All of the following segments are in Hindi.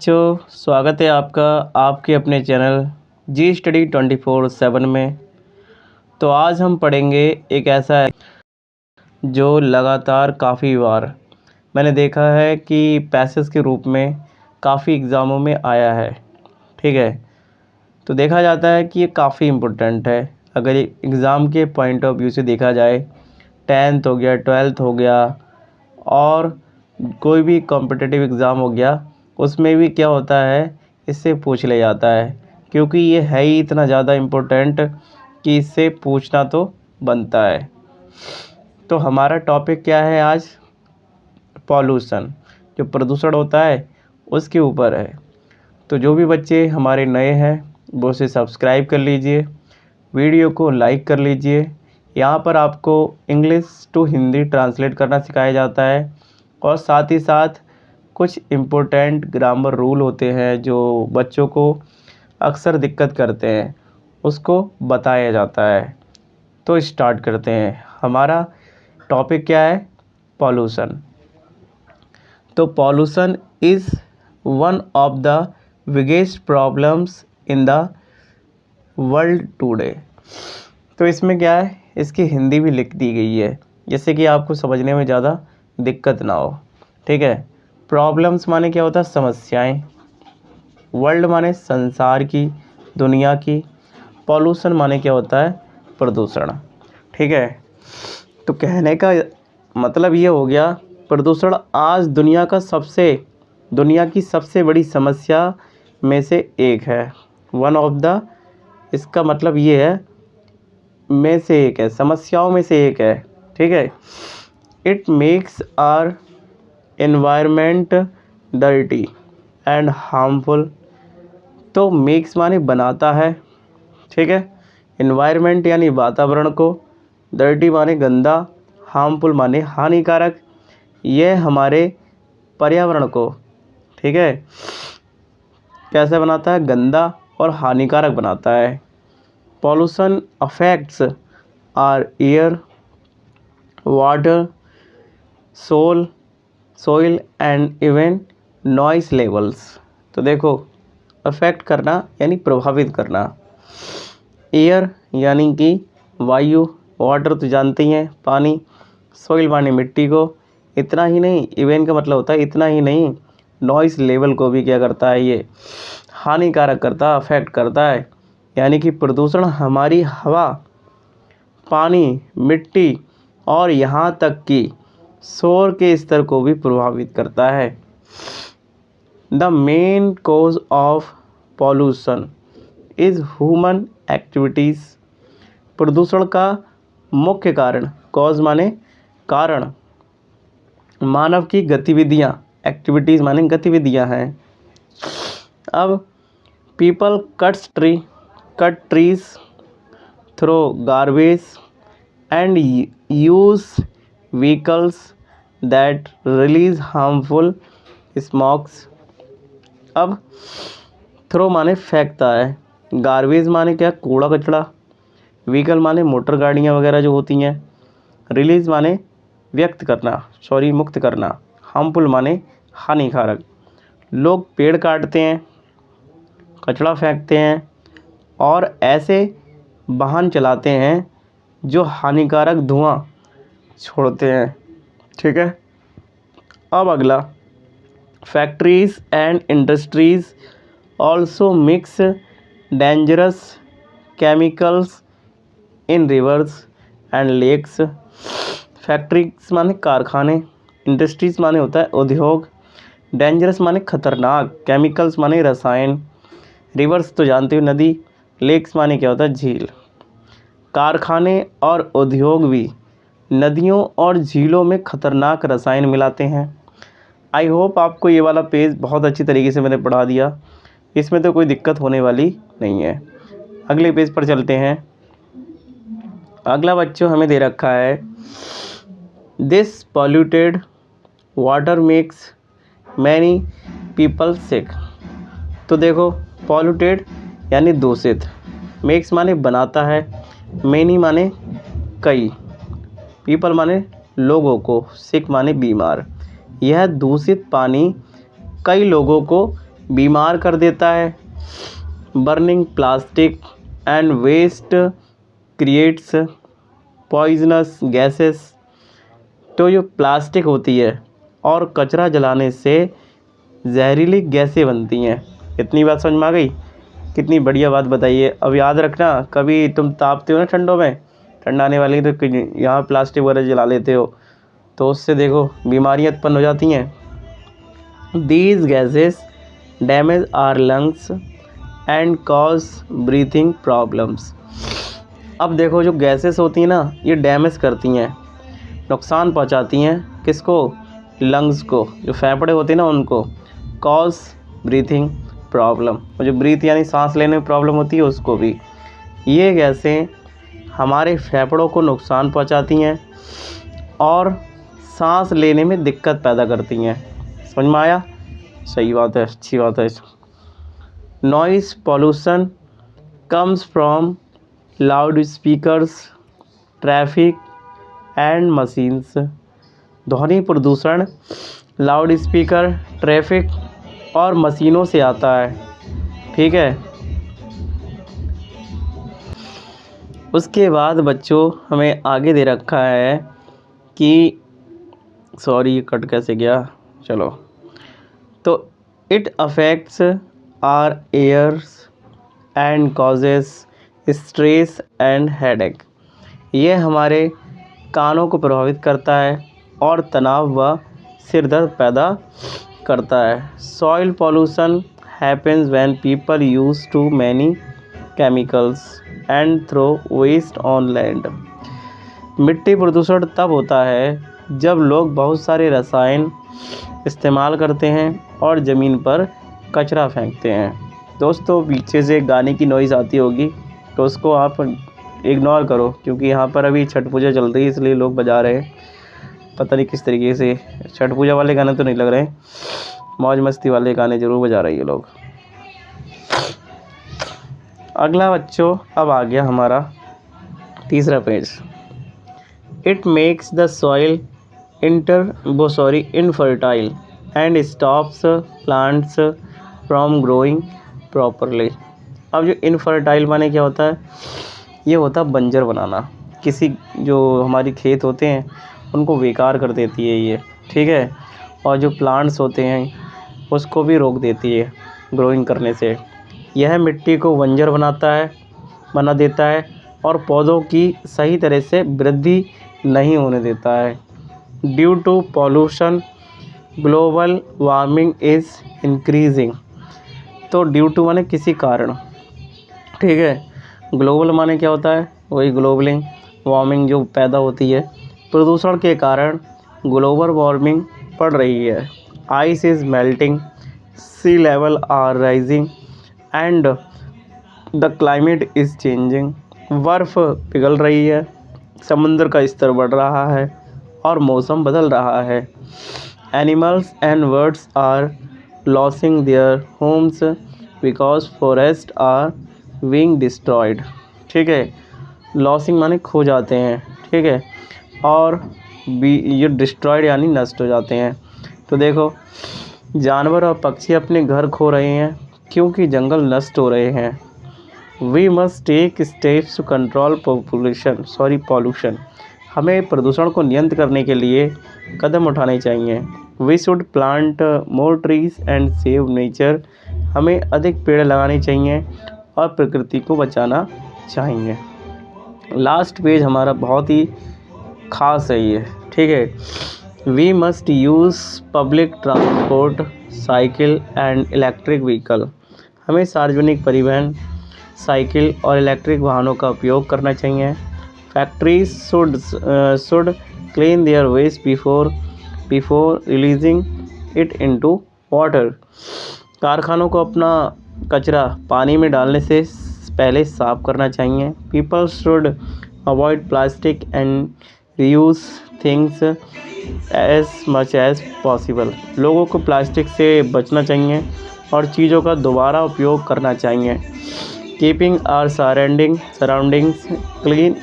बच्चों, स्वागत है आपका आपके अपने चैनल जी स्टडी 24/7 में। तो आज हम पढ़ेंगे एक ऐसा है जो लगातार काफ़ी बार मैंने देखा है कि पैसेज के रूप में काफ़ी एग्ज़ामों में आया है। ठीक है, तो देखा जाता है कि ये काफ़ी इम्पोर्टेंट है। अगर एग्ज़ाम के पॉइंट ऑफ व्यू से देखा जाए, 10th हो गया, 12th हो गया और कोई भी कॉम्पिटिटिव एग्ज़ाम हो गया, उसमें भी क्या होता है, इससे पूछ लिया जाता है, क्योंकि ये है ही इतना ज़्यादा इम्पोर्टेंट कि इससे पूछना तो बनता है। तो हमारा टॉपिक क्या है आज? पॉल्यूशन, जो प्रदूषण होता है उसके ऊपर है। तो जो भी बच्चे हमारे नए हैं वो उसे सब्सक्राइब कर लीजिए, वीडियो को लाइक कर लीजिए। यहाँ पर आपको इंग्लिश टू हिंदी ट्रांसलेट करना सिखाया जाता है और साथ ही साथ कुछ इम्पोर्टेंट ग्रामर रूल होते हैं जो बच्चों को अक्सर दिक्कत करते हैं, उसको बताया जाता है। तो स्टार्ट करते हैं। हमारा टॉपिक क्या है? पॉल्यूशन। तो pollution is one of the biggest problems in the world today. तो इसमें क्या है, इसकी हिंदी भी लिख दी गई है जिससे कि आपको समझने में ज़्यादा दिक्कत ना हो। ठीक है, प्रॉब्लम्स माने क्या होता है? समस्याएं। वर्ल्ड माने संसार की, दुनिया की। पॉल्यूशन माने क्या होता है? प्रदूषण। ठीक है, तो कहने का मतलब ये हो गया, प्रदूषण आज दुनिया की सबसे बड़ी समस्या में से एक है। वन ऑफ द, इसका मतलब ये है में से एक है, समस्याओं में से एक है। ठीक है, it makes our environment dirty and harmful. तो मेक्स माने बनाता है, ठीक है, एनवायरनमेंट यानी वातावरण को, डर्टी माने गंदा, हार्मफुल माने हानिकारक, यह हमारे पर्यावरण को, ठीक है, कैसे बनाता है? गंदा और हानिकारक बनाता है। Pollution affects our air, water, soil and even noise levels. तो देखो, अफेक्ट करना यानी प्रभावित करना, एयर यानी कि वायु, वाटर तो जानते ही हैं पानी, सोइल माने मिट्टी को, इतना ही नहीं, इवन का मतलब होता है इतना ही नहीं, नॉइस लेवल को भी क्या करता है, ये हानिकारक करता है, अफेक्ट करता है। यानी कि प्रदूषण हमारी हवा, पानी, मिट्टी और यहाँ तक कि शोर के स्तर को भी प्रभावित करता है। The main cause of pollution is human activities. प्रदूषण का मुख्य कारण, कॉज माने कारण, मानव की गतिविधियाँ, एक्टिविटीज़ माने गतिविधियाँ हैं। अब people cut trees, throw garbage and use vehicles that release harmful smokes. अब थ्रो माने फेंकता है, गार्बेज माने क्या? कूड़ा कचरा, व्हीकल माने मोटर गाड़ियाँ वगैरह जो होती हैं, रिलीज माने मुक्त करना, हार्मफुल माने हानिकारक। लोग पेड़ काटते हैं, कचरा फेंकते हैं और ऐसे वाहन चलाते हैं जो हानिकारक धुआं छोड़ते हैं। ठीक है, अब अगला, factories and industries also mix dangerous chemicals in rivers and lakes. Factories माने कारखाने, इंडस्ट्रीज माने होता है उद्योग, डेंजरस माने खतरनाक, केमिकल्स माने रसायन, रिवर्स तो जानते हो नदी, लेक्स माने क्या होता है? झील। कारखाने और उद्योग भी नदियों और झीलों में खतरनाक रसायन मिलाते हैं। आई होप आपको ये वाला पेज बहुत अच्छी तरीके से मैंने पढ़ा दिया, इसमें तो कोई दिक्कत होने वाली नहीं है। अगले पेज पर चलते हैं। अगला बच्चों हमें दे रखा है, this polluted water makes many people sick. तो देखो, पॉल्यूटेड यानी दूषित, मेक्स माने बनाता है, मैनी माने कई, पीपल माने लोगों को, सिक माने बीमार। यह दूषित पानी कई लोगों को बीमार कर देता है। Burning plastic and waste creates poisonous gases. तो जो प्लास्टिक होती है और कचरा जलाने से जहरीली गैसें बनती हैं। इतनी बात समझ में आ गई? कितनी बढ़िया बात बताइए। अब याद रखना, कभी तुम तापते हो ना ठंडों में, ठंडा आने वाली, तो यहाँ प्लास्टिक वगैरह जला लेते हो, तो उससे देखो बीमारियाँ उत्पन्न हो जाती हैं। These gases damage our lungs and cause breathing problems. अब देखो जो गैसेस होती हैं ना, ये डैमेज करती हैं, नुकसान पहुंचाती हैं। किसको? लंग्स को, जो फेफड़े होते हैं ना उनको। कॉज ब्रीथिंग प्रॉब्लम, जो ब्रीथ यानी सांस लेने में प्रॉब्लम होती है उसको भी। ये गैसें हमारे फेफड़ों को नुकसान पहुंचाती हैं और सांस लेने में दिक्कत पैदा करती हैं। समझ में आया? सही बात है, अच्छी बात है। Noise pollution comes from loud speakers, traffic and machines. ध्वनि प्रदूषण लाउड स्पीकर, ट्रैफिक और मशीनों से आता है। ठीक है। उसके बाद बच्चों हमें आगे दे रखा है कि सॉरी कट कैसे गया, चलो। तो it affects our ears and causes stress and headache. ये हमारे कानों को प्रभावित करता है और तनाव व सिर दर्द पैदा करता है। Soil pollution happens when people use too many chemicals and throw waste on land. मिट्टी प्रदूषण तब होता है जब लोग बहुत सारे रसायन इस्तेमाल करते हैं और ज़मीन पर कचरा फेंकते हैं। दोस्तों पीछे से गाने की नॉइज़ आती होगी, तो उसको आप इग्नोर करो, क्योंकि यहाँ पर अभी छठ पूजा चल रही है, इसलिए लोग बजा रहे हैं। पता नहीं किस तरीके से, छठ पूजा वाले गाने तो नहीं लग रहे, मौज मस्ती वाले गाने ज़रूर बजा रहे हैं लोग। अगला बच्चों अब आ गया हमारा तीसरा page. It makes the soil infertile and stops plants from growing properly. अब जो इनफर्टाइल माने क्या होता है? ये होता है बंजर बनाना। किसी जो हमारी खेत होते हैं उनको बेकार कर देती है ये, ठीक है। और जो प्लांट्स होते हैं उसको भी रोक देती है ग्रोइंग करने से। यह मिट्टी को बंजर बना देता है और पौधों की सही तरह से वृद्धि नहीं होने देता है। Due to pollution global warming is increasing. तो ड्यू टू माने किसी कारण, ठीक है। ग्लोबल माने क्या होता है? वही ग्लोबलिंग, वार्मिंग जो पैदा होती है प्रदूषण के कारण। ग्लोबल वार्मिंग बढ़ रही है। Ice is melting, sea level are rising and the climate is changing. बर्फ़ पिघल रही है, समुद्र का स्तर बढ़ रहा है और मौसम बदल रहा है। Animals and birds are losing their homes because forest are being destroyed. ठीक है। लॉसिंग माने खो जाते हैं, ठीक है, और ये डिस्ट्रॉयड यानी नष्ट हो जाते हैं। तो देखो जानवर और पक्षी अपने घर खो रहे हैं क्योंकि जंगल नष्ट हो रहे हैं। We must take steps to control pollution. हमें प्रदूषण को नियंत्रित करने के लिए कदम उठाने चाहिए। We should plant more trees and save nature. हमें अधिक पेड़ लगाने चाहिए और प्रकृति को बचाना चाहिए। लास्ट पेज हमारा बहुत ही ख़ास है ये, ठीक है। We must use public transport, cycle and electric vehicle. हमें सार्वजनिक परिवहन, साइकिल और इलेक्ट्रिक वाहनों का उपयोग करना चाहिए। Factories should clean their waste before releasing it into water. कारखानों को अपना कचरा पानी में डालने से पहले साफ करना चाहिए। People should avoid plastic and reuse things as much as possible. लोगों को प्लास्टिक से बचना चाहिए और चीज़ों का दोबारा उपयोग करना चाहिए। Keeping our surroundings clean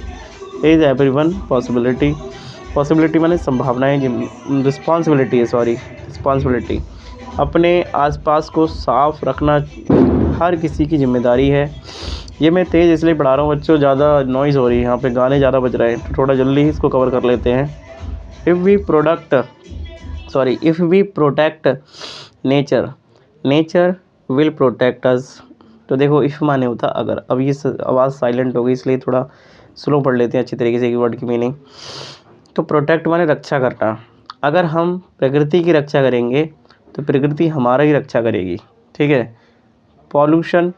is everyone possibility माने संभावनाएं, रिस्पॉन्सिबिलिटी। अपने आसपास को साफ़ रखना हर किसी की जिम्मेदारी है। ये मैं तेज़ इसलिए पढ़ा रहा हूँ बच्चों, ज़्यादा नॉइज़ हो रही है यहाँ पे, गाने ज़्यादा बज रहे हैं, थोड़ा जल्दी इसको कवर कर लेते हैं। If we protect nature, nature will protect us. तो देखो इफ़ माने होता अगर, अब ये आवाज़ साइलेंट हो गई इसलिए थोड़ा स्लो पढ़ लेते हैं अच्छी तरीके से वर्ड की मीनिंग। तो प्रोटेक्ट माने रक्षा करना। अगर हम प्रकृति की रक्षा करेंगे तो प्रकृति हमारा ही रक्षा करेगी, ठीक है। Pollution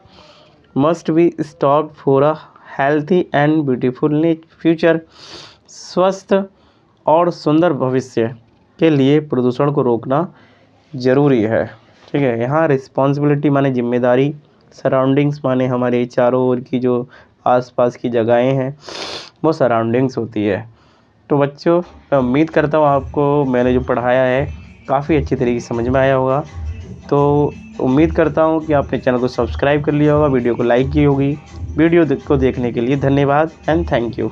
must be stopped for a healthy and beautiful future. स्वस्थ और सुंदर भविष्य के लिए प्रदूषण को रोकना ज़रूरी है, ठीक है। यहाँ रिस्पॉन्सिबिलिटी माने जिम्मेदारी, सराउंडिंग्स माने हमारे चारों ओर की जो आसपास की जगहें हैं वो सराउंडिंग्स होती है। तो बच्चों मैं उम्मीद करता हूँ आपको मैंने जो पढ़ाया है काफ़ी अच्छी तरीके से समझ में आया होगा। तो उम्मीद करता हूँ कि आपने चैनल को सब्सक्राइब कर लिया होगा, वीडियो को लाइक की होगी। वीडियो को देखने के लिए धन्यवाद एंड थैंक यू।